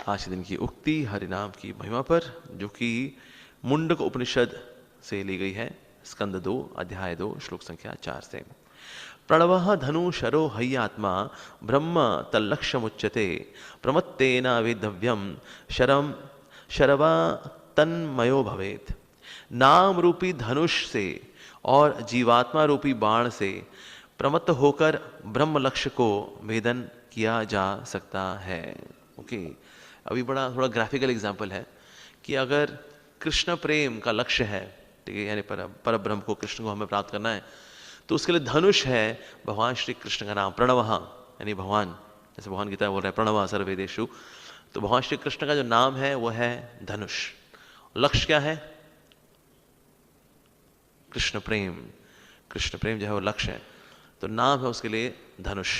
आज के दिन की उक्ति हरिनाम की महिमा पर, जो कि मुंडक उपनिषद से ली गई है, स्कंद 2 अध्याय 2 श्लोक संख्या 4 से। प्रणवः धनु शरो हय्यात्मा ब्रह्म तल्लक्ष्यमुच्यते प्रमत्तेन वेदव्यम शरम शरवा तन्मयो भवेत्। नाम रूपी धनुष से और जीवात्मा रूपी बाण से प्रमत्त होकर ब्रह्म लक्ष्य को भेदन किया जा सकता है। ओके, अभी बड़ा थोड़ा ग्राफिकल एग्जाम्पल है कि अगर कृष्ण प्रेम का लक्ष्य है, ठीक है, यानी पर ब्रह्म को, कृष्ण को हमें प्राप्त करना है, तो उसके लिए धनुष है भगवान श्री कृष्ण का नाम प्रणवः, यानी भगवान, जैसे भगवान गीता बोल रहे हैं प्रणवः सर्ववेदेषु, तो भगवान श्री कृष्ण का जो नाम है वो है धनुष। लक्ष्य क्या है? कृष्ण प्रेम। कृष्ण प्रेम जो है वो लक्ष्य है, तो नाम है उसके लिए धनुष।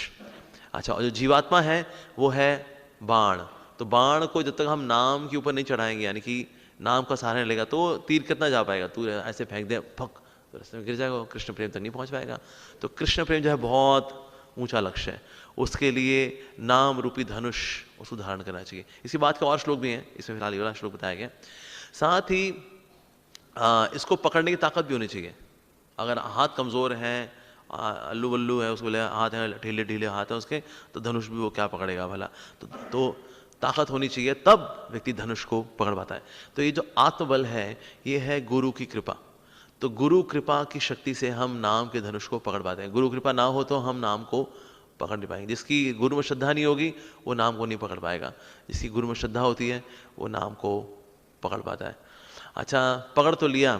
अच्छा, और जो जीवात्मा है वो है बाण। तो बाण को जब तक हम नाम के ऊपर नहीं चढ़ाएंगे, यानी कि नाम का सहारा लेगा, तो तीर कितना जा पाएगा? तू ऐसे फेंक दे फक, तो रास्ते में गिर जाएगा, कृष्ण प्रेम तक नहीं पहुंच पाएगा। तो कृष्ण प्रेम जो है बहुत ऊंचा लक्ष्य है, उसके लिए नाम रूपी धनुष उसको धारण करना चाहिए। इसी बात के और श्लोक भी हैं, इसमें फिलहाल ये वाला श्लोक बताया गया। साथ ही इसको पकड़ने की ताकत भी होनी चाहिए। अगर हाथ कमज़ोर हैं, अल्लू वल्लू है, उसको बोले हाथ हैं ढीले ढीले हाथ हैं उसके, तो धनुष भी वो क्या पकड़ेगा भला। तो ताकत होनी चाहिए, तब व्यक्ति धनुष को पकड़ पाता है। तो ये जो आत्मबल है, ये है गुरु की कृपा। तो गुरु कृपा की शक्ति से हम नाम के धनुष को पकड़ पाते हैं। गुरु कृपा ना हो तो हम नाम को पकड़ नहीं पाएंगे। जिसकी गुरु में श्रद्धा नहीं होगी वो नाम को नहीं पकड़ पाएगा, जिसकी गुरु में श्रद्धा होती है वो नाम को पकड़ पाता है। अच्छा, पकड़ तो लिया,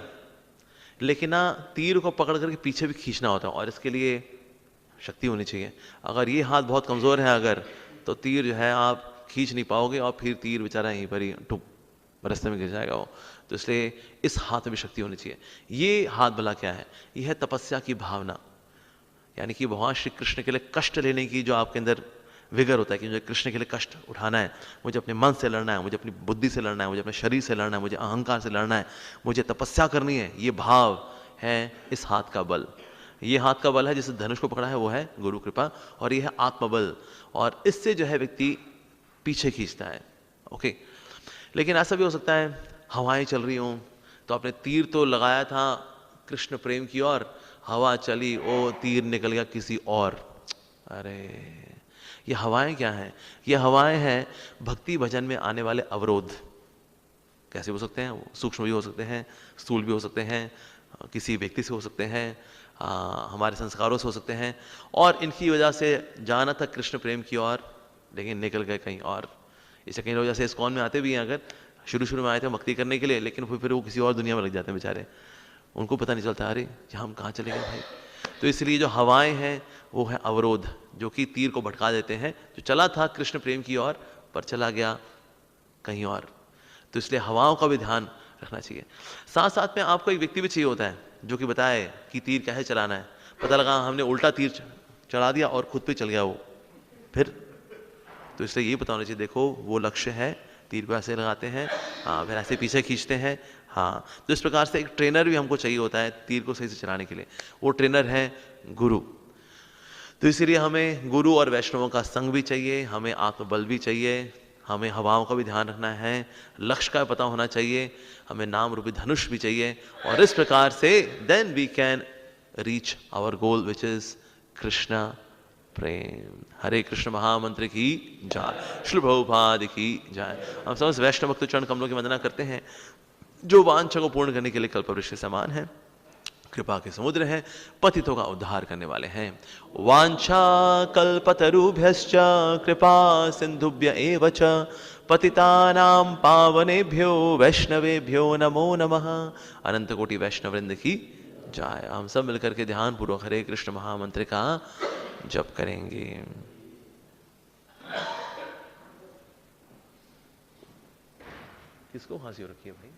लेकिन ना तीर को पकड़ करके पीछे भी खींचना होता है, और इसके लिए शक्ति होनी चाहिए। अगर ये हाथ बहुत कमज़ोर है अगर, तो तीर जो है आप खींच नहीं पाओगे, और फिर तीर बेचारा यहीं पर ही टुक रास्ते में गिर जाएगा वो। तो इसलिए इस हाथ में भी शक्ति होनी चाहिए। ये हाथ भला क्या है? यह है तपस्या की भावना, यानी कि भगवान श्री कृष्ण के लिए कष्ट लेने की जो आपके अंदर विगर होता है कि मुझे कृष्ण के लिए कष्ट उठाना है, मुझे अपने मन से लड़ना है, मुझे अपनी बुद्धि से लड़ना है, मुझे अपने शरीर से लड़ना है, मुझे अहंकार से लड़ना है, मुझे तपस्या करनी है। ये भाव है इस हाथ का बल। ये हाथ का बल है, जिसे धनुष को पकड़ा है वो है गुरु कृपा, और ये है आत्मबल, और इससे जो है व्यक्ति पीछे खींचता है। ओके, लेकिन ऐसा भी हो सकता है हवाएं चल रही हों, तो आपने तीर तो लगाया था कृष्ण प्रेम की ओर, हवा चली, ओ तीर निकल गया किसी और। अरे, ये हवाएं क्या हैं? ये हवाएं हैं भक्ति भजन में आने वाले अवरोध। कैसे हो सकते हैं? वो सूक्ष्म भी हो सकते हैं, स्थूल भी हो सकते हैं, किसी व्यक्ति से हो सकते हैं, हमारे संस्कारों से हो सकते हैं, और इनकी वजह से जाना था कृष्ण प्रेम की ओर, लेकिन निकल गए कहीं और। इसे कई लोग जैसे इस्कॉन में आते भी हैं, अगर शुरू में आए थे भक्ति करने के लिए, लेकिन फिर वो किसी और दुनिया में लग जाते हैं बेचारे, उनको पता नहीं चलता अरे हम कहाँ चले गए भाई। तो इसलिए जो हवाएं हैं वो है अवरोध, जो कि तीर को भटका देते हैं। जो चला था कृष्ण प्रेम की ओर पर चला गया कहीं और, तो इसलिए हवाओं का भी ध्यान रखना चाहिए। साथ साथ में आपको एक व्यक्ति भी चाहिए होता है जो कि बताए कि तीर कैसे चलाना है। पता लगा हमने उल्टा तीर चला दिया और खुद पे चल गया वो, फिर तो इसलिए ये पता होना चाहिए, देखो वो लक्ष्य है, तीर को ऐसे लगाते हैं, हाँ, फिर ऐसे पीछे खींचते हैं, हाँ। तो इस प्रकार से एक ट्रेनर भी हमको चाहिए होता है तीर को सही से चलाने के लिए, वो ट्रेनर है गुरु। तो इसीलिए हमें गुरु और वैष्णवों का संग भी चाहिए, हमें आत्मबल भी चाहिए, हमें हवाओं का भी ध्यान रखना है, लक्ष्य का पता होना चाहिए, हमें नाम रूपी धनुष भी चाहिए, और इस प्रकार से then we can reach our goal which is Krishna प्रेम। हरे कृष्ण महामंत्र की जय, श्री प्रभुपाद की जय। हम समस्त वैष्णव भक्त चरण कमलों की वंदना करते हैं, जो वांछा को पूर्ण करने के लिए कल्पवृक्ष के समान है, कृपा के समुद्र हैं, पतितों का उद्धार करने वाले हैं। वांछा कल्पतरुभ्यश्च कृपा सिंधुभ्य एव च पतितानां पावनेभ्यो वैष्णवेभ्यो नमो नमः। अनंत कोटि वैष्णव वृंद की जय। हम सब मिलकर के ध्यान पूर्वक हरे कृष्ण महामंत्र का जप करेंगे। किसको फांसी हो रखी है भाई?